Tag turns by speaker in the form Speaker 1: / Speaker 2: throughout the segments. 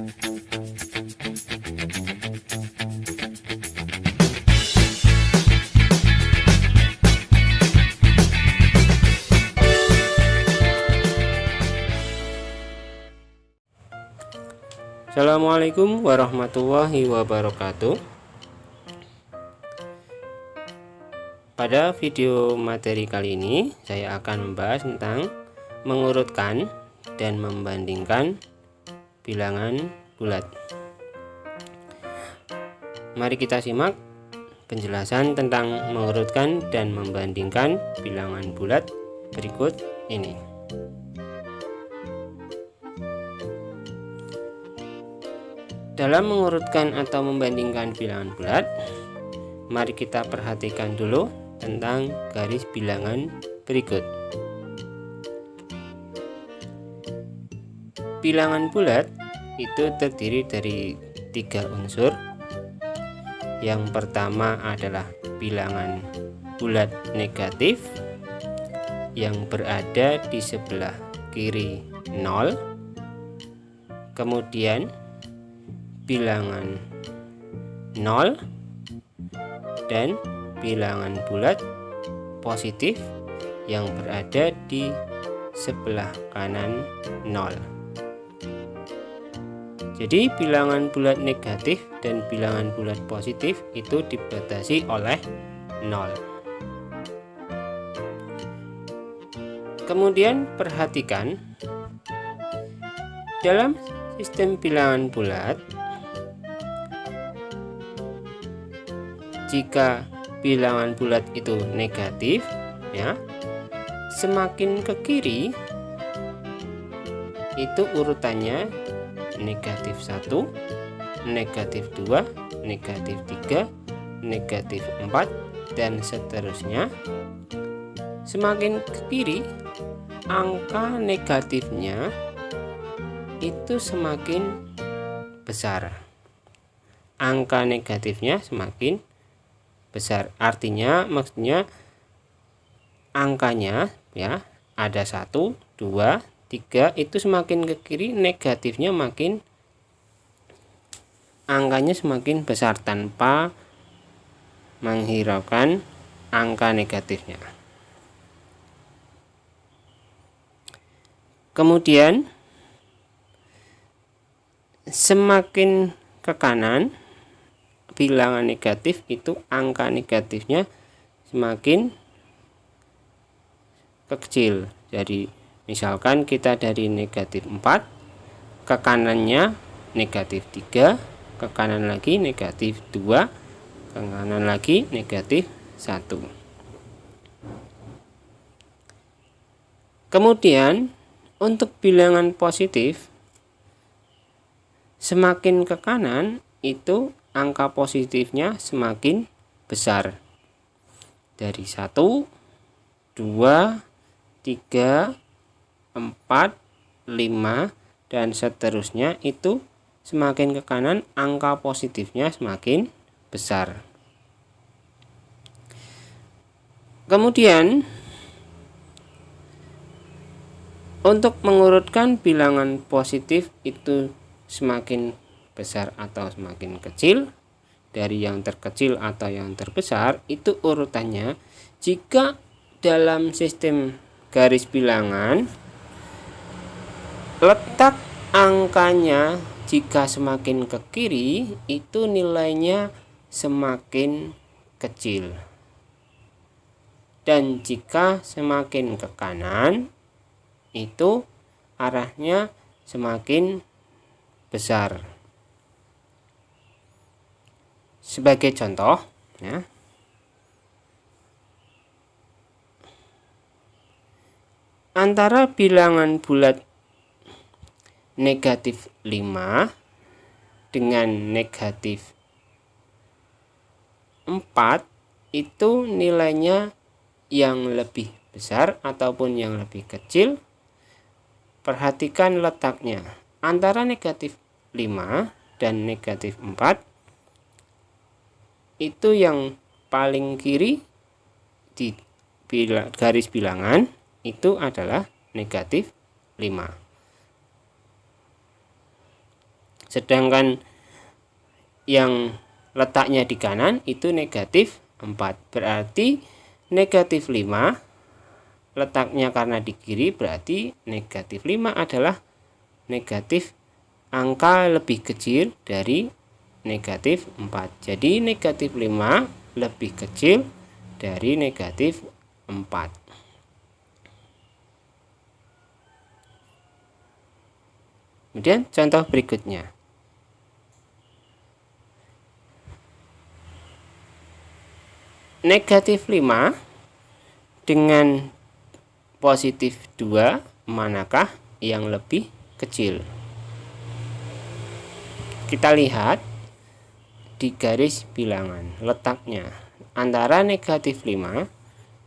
Speaker 1: Assalamualaikum warahmatullahi wabarakatuh. Pada video materi kali ini saya akan membahas tentang mengurutkan dan membandingkan bilangan bulat. Mari kita simak penjelasan tentang mengurutkan dan membandingkan bilangan bulat berikut ini. Dalam mengurutkan atau membandingkan bilangan bulat, mari kita perhatikan dulu tentang garis bilangan berikut. Bilangan bulat itu terdiri dari 3 unsur. Yang pertama adalah bilangan bulat negatif yang berada di sebelah kiri 0. Kemudian bilangan 0 dan bilangan bulat positif yang berada di sebelah kanan 0. Jadi bilangan bulat negatif dan bilangan bulat positif itu dibatasi oleh 0. Kemudian perhatikan dalam sistem bilangan bulat, jika bilangan bulat itu negatif, ya, semakin ke kiri itu urutannya negatif 1, negatif 2, negatif 3, negatif 4 dan seterusnya. Semakin ke kiri angka negatifnya itu semakin besar. Angka negatifnya semakin besar, artinya maksudnya angkanya, ya, ada 1, 2, 3, itu semakin ke kiri negatifnya makin, angkanya semakin besar tanpa menghiraukan angka negatifnya. Kemudian semakin ke kanan bilangan negatif itu angka negatifnya semakin kecil. Jadi misalkan kita dari negatif 4 ke kanannya negatif 3, ke kanan lagi negatif 2, ke kanan lagi negatif 1. Kemudian untuk bilangan positif, semakin ke kanan itu angka positifnya semakin besar. Dari 1, 2, 3, 4, 5 dan seterusnya itu semakin ke kanan angka positifnya semakin besar. Kemudian untuk mengurutkan bilangan positif itu semakin besar atau semakin kecil, dari yang terkecil atau yang terbesar, itu urutannya jika dalam sistem garis bilangan letak angkanya jika semakin ke kiri itu nilainya semakin kecil, dan jika semakin ke kanan itu arahnya semakin besar. Sebagai contoh, ya, antara bilangan bulat negatif 5 dengan negatif 4 itu nilainya yang lebih besar ataupun yang lebih kecil. Perhatikan letaknya antara negatif 5 dan negatif 4 itu yang paling kiri di garis bilangan itu adalah negatif 5. Sedangkan yang letaknya di kanan itu negatif 4. Berarti negatif 5 letaknya karena di kiri, berarti negatif 5 adalah negatif angka lebih kecil dari negatif 4. Jadi negatif 5 lebih kecil dari negatif 4. Kemudian contoh berikutnya. Negatif 5 dengan positif 2, manakah yang lebih kecil? Kita lihat di garis bilangan letaknya antara negatif 5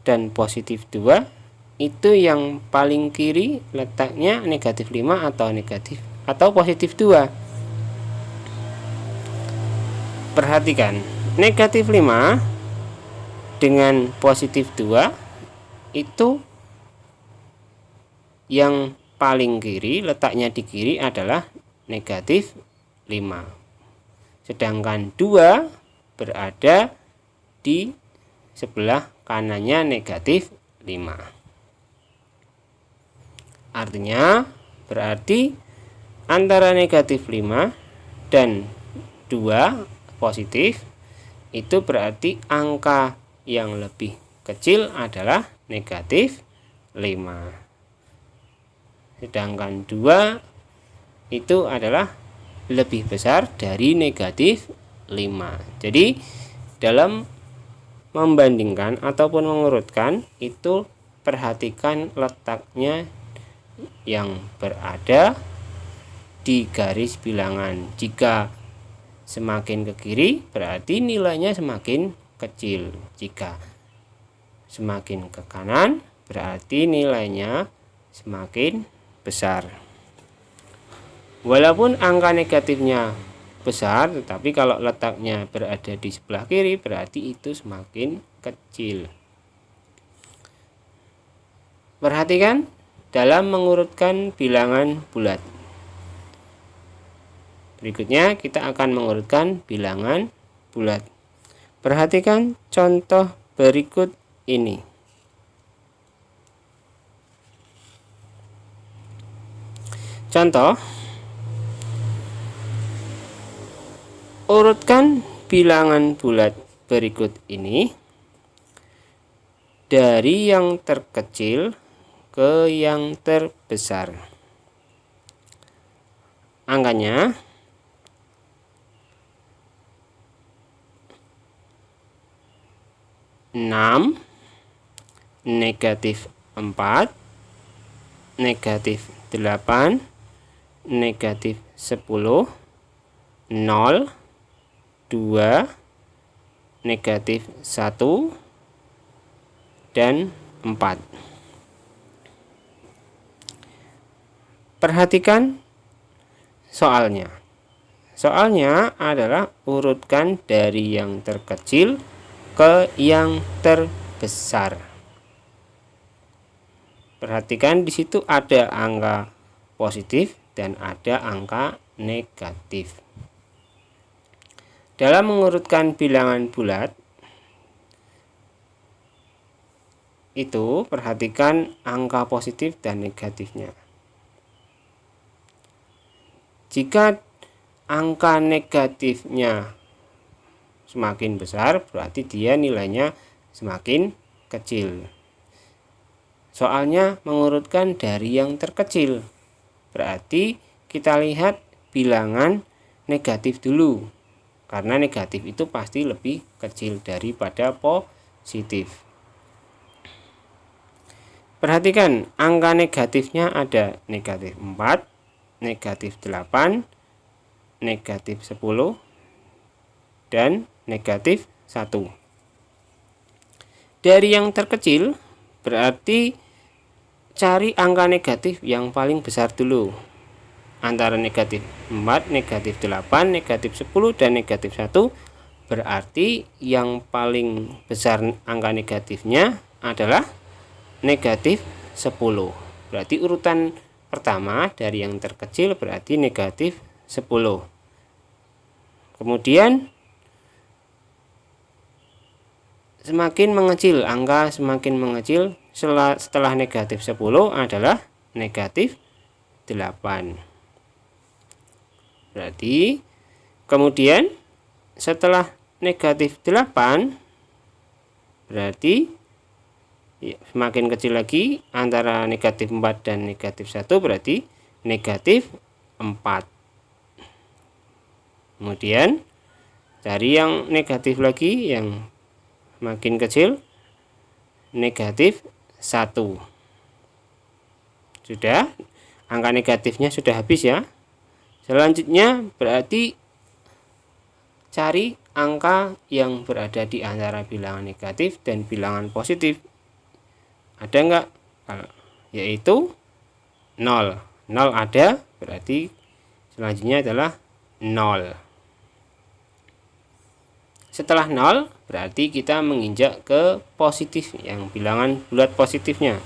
Speaker 1: dan positif 2, itu yang paling kiri letaknya negatif 5 atau positif 2. Perhatikan, negatif 5 dengan positif 2 itu yang paling kiri, letaknya di kiri adalah negatif 5. Sedangkan 2 berada di sebelah kanannya negatif 5. Artinya berarti antara negatif 5 dan 2 positif, itu berarti angka yang lebih kecil adalah negatif 5. Sedangkan 2 itu adalah lebih besar dari negatif 5. Jadi dalam membandingkan ataupun mengurutkan itu perhatikan letaknya yang berada di garis bilangan. Jika semakin ke kiri berarti nilainya semakin kecil. Jika semakin ke kanan berarti nilainya semakin besar. Walaupun angka negatifnya besar, tetapi kalau letaknya berada di sebelah kiri berarti itu semakin kecil. Perhatikan dalam mengurutkan bilangan bulat. Berikutnya kita akan mengurutkan bilangan bulat. Perhatikan contoh berikut ini. Contoh, urutkan bilangan bulat berikut ini dari yang terkecil ke yang terbesar. Angkanya 6, negatif 4, negatif 8, negatif 10, 0, 2, negatif 1, dan 4. Perhatikan soalnya. Soalnya adalah urutkan dari yang terkecil ke yang terbesar. Perhatikan di situ ada angka positif dan ada angka negatif. Dalam mengurutkan bilangan bulat itu perhatikan angka positif dan negatifnya. Jika angka negatifnya semakin besar berarti dia nilainya semakin kecil. Soalnya mengurutkan dari yang terkecil. Berarti kita lihat bilangan negatif dulu. Karena negatif itu pasti lebih kecil daripada positif. Perhatikan angka negatifnya ada negatif 4, negatif 8, negatif 10, dan negatif 1. Dari yang terkecil berarti cari angka negatif yang paling besar dulu. Antara negatif 4, negatif 8, negatif 10, dan negatif 1 berarti yang paling besar angka negatifnya adalah negatif 10. Berarti urutan pertama dari yang terkecil berarti negatif 10. Kemudian semakin mengecil, angka semakin mengecil setelah negatif 10 adalah negatif 8. Berarti kemudian setelah negatif 8 berarti semakin kecil lagi antara negatif 4 dan negatif 1 berarti negatif 4. Kemudian cari yang negatif lagi, yang makin kecil, negatif 1. Sudah, angka negatifnya sudah habis ya. Selanjutnya berarti cari angka yang berada di antara bilangan negatif dan bilangan positif. Ada enggak? Yaitu 0. 0 ada, berarti selanjutnya adalah 0. Setelah 0 berarti kita menginjak ke positif, yang bilangan bulat positifnya.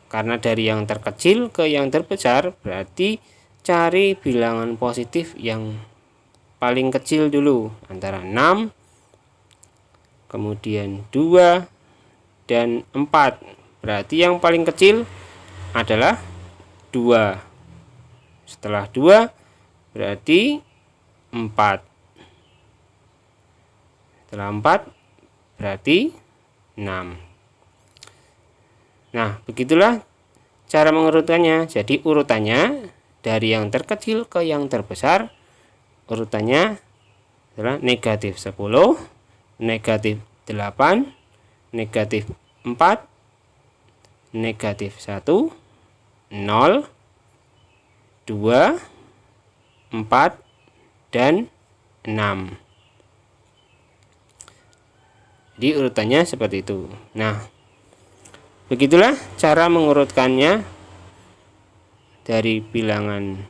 Speaker 1: Karena dari yang terkecil ke yang terbesar berarti cari bilangan positif yang paling kecil dulu, antara 6, kemudian 2 dan 4. Berarti yang paling kecil adalah 2. Setelah 2 berarti 4. Setelah 4 berarti 6. Nah, begitulah cara mengurutkannya. Jadi urutannya dari yang terkecil ke yang terbesar, urutannya adalah negatif 10, negatif 8, negatif 4, negatif 1, 0, 2, 4, dan 6. Jadi urutannya seperti itu. Nah, begitulah cara mengurutkannya dari bilangan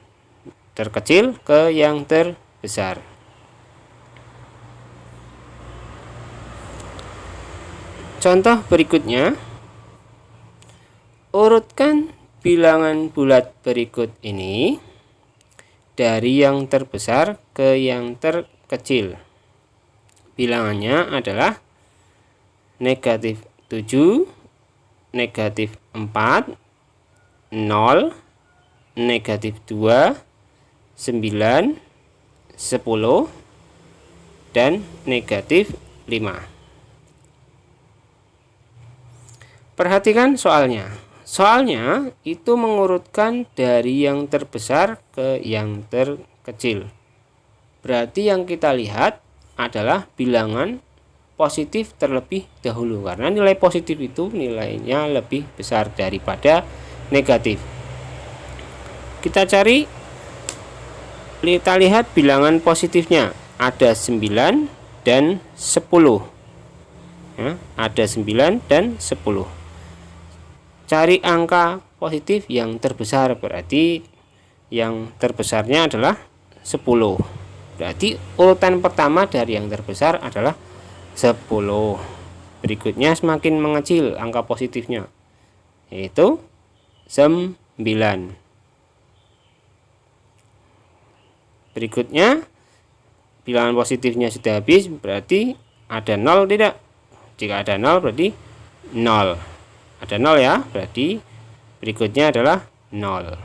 Speaker 1: terkecil ke yang terbesar. Contoh berikutnya, urutkan bilangan bulat berikut ini dari yang terbesar ke yang terkecil. Bilangannya adalah negatif 7, negatif 4, 0, negatif 2, 9, 10, dan negatif 5. Perhatikan soalnya. Soalnya itu mengurutkan dari yang terbesar ke yang terkecil. Berarti yang kita lihat adalah bilangan positif terlebih dahulu, karena nilai positif itu nilainya lebih besar daripada negatif. Kita lihat bilangan positifnya, ada 9 dan 10 ya, ada 9 dan 10. Cari angka positif yang terbesar, berarti yang terbesarnya adalah 10. Berarti urutan pertama dari yang terbesar adalah 10. Berikutnya semakin mengecil angka positifnya, yaitu 9. Berikutnya bilangan positifnya sudah habis, berarti ada 0 tidak? Jika ada 0 berarti 0. Ada 0 ya, berarti berikutnya adalah 0.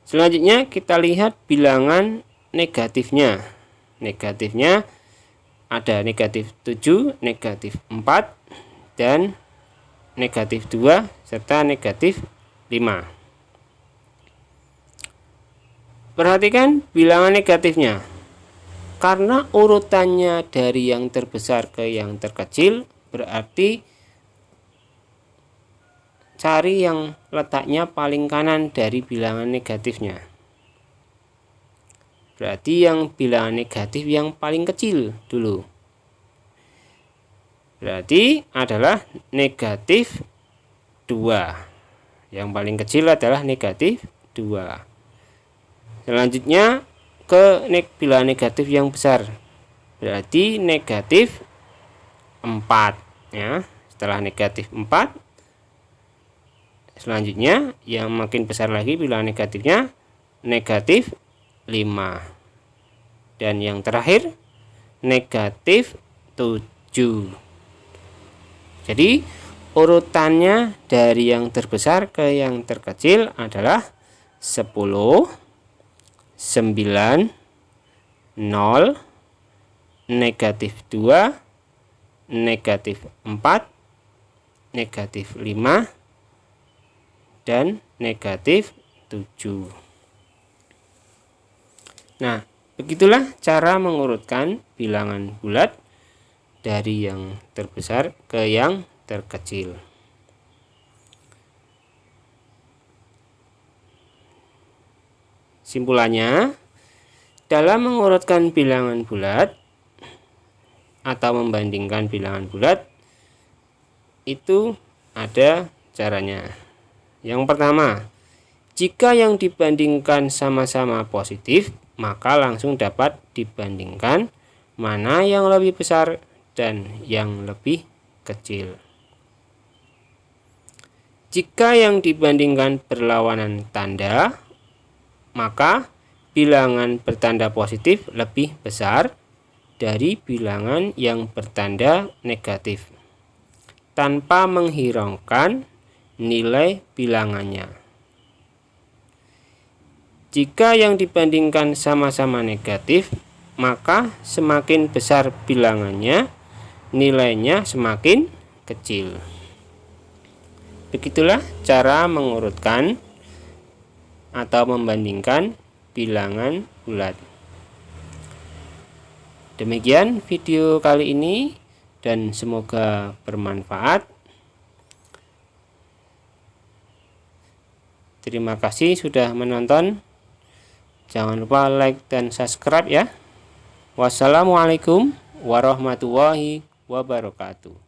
Speaker 1: Selanjutnya kita lihat bilangan negatifnya. Negatifnya ada negatif 7, negatif 4, dan negatif 2, serta negatif 5. Perhatikan bilangan negatifnya. Karena urutannya dari yang terbesar ke yang terkecil, berarti cari yang letaknya paling kanan dari bilangan negatifnya. Berarti yang bilangan negatif yang paling kecil dulu. Berarti adalah negatif 2. Yang paling kecil adalah negatif 2. Selanjutnya ke bilangan negatif yang besar. Berarti negatif 4 ya. Setelah negatif 4, selanjutnya yang makin besar lagi bilangan negatifnya, negatif Dan yang terakhir negatif 7. Jadi urutannya dari yang terbesar ke yang terkecil adalah 10, 9, 0, negatif 2, negatif 4, negatif 5, dan negatif 7. Nah, begitulah cara mengurutkan bilangan bulat dari yang terbesar ke yang terkecil. Simpulannya, dalam mengurutkan bilangan bulat atau membandingkan bilangan bulat itu ada caranya. Yang pertama, jika yang dibandingkan sama-sama positif, maka langsung dapat dibandingkan mana yang lebih besar dan yang lebih kecil. Jika yang dibandingkan berlawanan tanda, maka bilangan bertanda positif lebih besar dari bilangan yang bertanda negatif, tanpa menghiraukan nilai bilangannya. Jika yang dibandingkan sama-sama negatif, maka semakin besar bilangannya, nilainya semakin kecil. Begitulah cara mengurutkan atau membandingkan bilangan bulat. Demikian video kali ini dan semoga bermanfaat. Terima kasih sudah menonton. Jangan lupa like dan subscribe ya. Wassalamualaikum warahmatullahi wabarakatuh.